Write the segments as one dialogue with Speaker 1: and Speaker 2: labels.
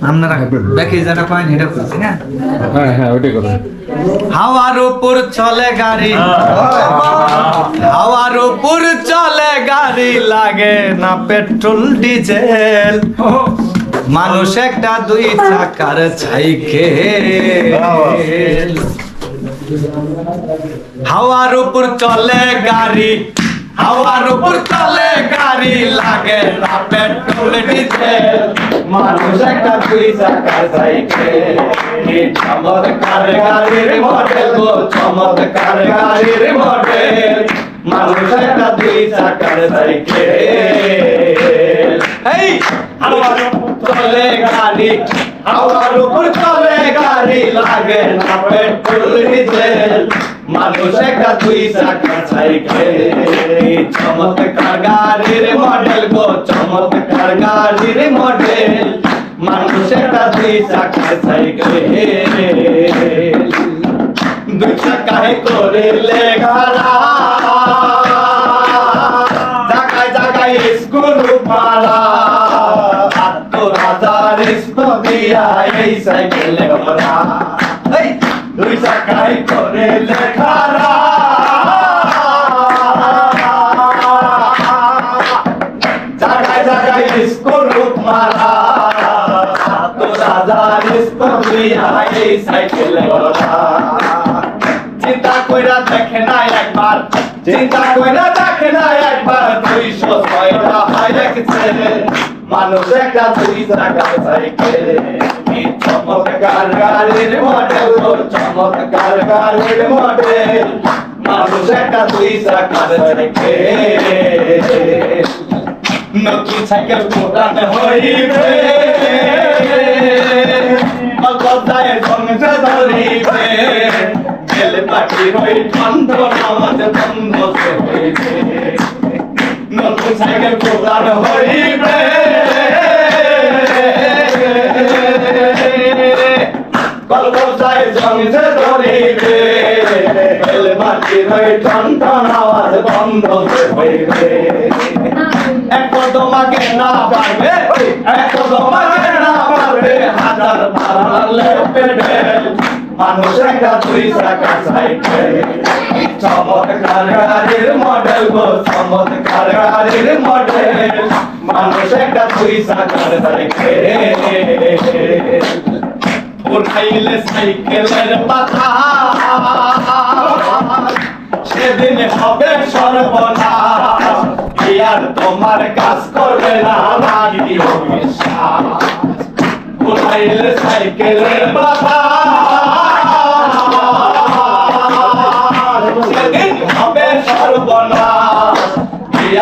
Speaker 1: আপনারা দেখি যারা কয়েন এটা করছি না
Speaker 2: হ্যাঁ হ্যাঁ ওইটাই করো
Speaker 1: হাওয়ার উপর চলে গাড়ি হাওয়ার উপর চলে গাড়ি লাগে না পেট্রোল ডিজেল মানুষ একটা দুই চাকার সাইকেল হাওয়ার উপর চলে গাড়ি হাওয়ার উপর চলে গাড়ি লাগে না পেট্রোল ডিজেল মানুষ একটা দুই চাকার সাইকেল কি চমৎকার গাড়ির মডেল গো চমৎকার গাড়ির মডেল মানুষ একটা দুই চাকার সাইকেল এই হাওয়ার উপর চলে গাড়ি হাওয়ার উপর চলে গাড়ি লাগে না পেট্রোল ডিজেল মানুষ একটা দুই চাকার সাইকেল চমৎকার গাড়ির মডেল গো চমৎকার গাড়ির মডেল মানুষ একটা দুই চাকার সাইকেল দুই চাকায় করে লেখারা জায়গায় জায়গায় স্কুল পাড়া রাজার দিয়া এই সাইকেলে ভরা দুই চাকায় করে লেখারা জায়গায় জায়গায় স্কুল মারা তো রাজার দিয়া এই সাইকেলে ভরা চিন্তা কইরা দেখে না একবার চিন্তা কইরা দেখে না একবার 206টা হয় দেখছে মানুষ একটা দুই চাকার সাইকেল কি চমৎকার গাড়ির মডেল চমৎকার গাড়ির মডেল মানুষ একটা দুই চাকার সাইকেল নতুন সাইকেল কোটাতে হইবে গদায় সঙ্গে ধরিবে গেলে পাটি হই বন্ধ নামাজ বন্ধ হইবে নতুন সাইকেল কোটাতে হইবে গদায় সঙ্গে ধরিবে গেলে পাটি হই বন্ধ নামাজ বন্ধ হইবে এক তোমাকে না পারবে এক তোমাকে না পারবে হাজার মারলে পেডেল মানুষ একটা দুই চাকার সাইকেল চমৎকার গাড়ির মডেল গো চমৎকার গাড়ির মডেল মানুষ একটা দুই চাকার সাইকেল উঠাইলে সাইকেলের পাতা সেদিন হবে সর্বনাশ আর তোমার কাজ করবে না লাগি উঠাইলে সাইকেলের বাবা সেদিন হবে সর্বনাশ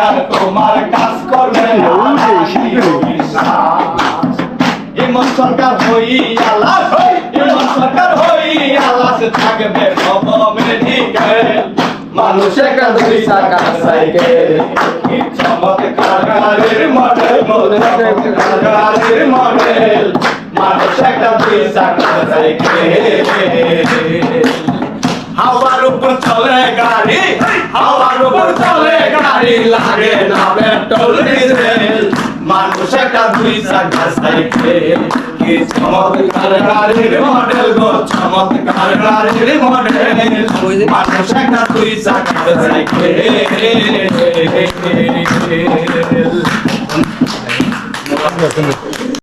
Speaker 1: আর তোমার কাজ করবে না ইমন সরকার হইয়া ইমন সরকার হইয়া থাকবে সব মেডিকেল মানুষ একটা দুই চাকার সাইকেল চমৎকার গাড়ির মডেল চমৎকার গাড়ির মডেল মানুষ একটা দুই চাকার সাইকেল হাওয়ার উপর চলে গাড়ি হাওয়ার উপর চলে গাড়ি লাগে না পেট্রোল ডিজেল মানুষ একটা দুই চাকার সাইকেল কি চমৎকার গাড়ির মডেল গো চমৎকার গাড়ির মডেল মানুষ একটা দুই চাকার সাইকেল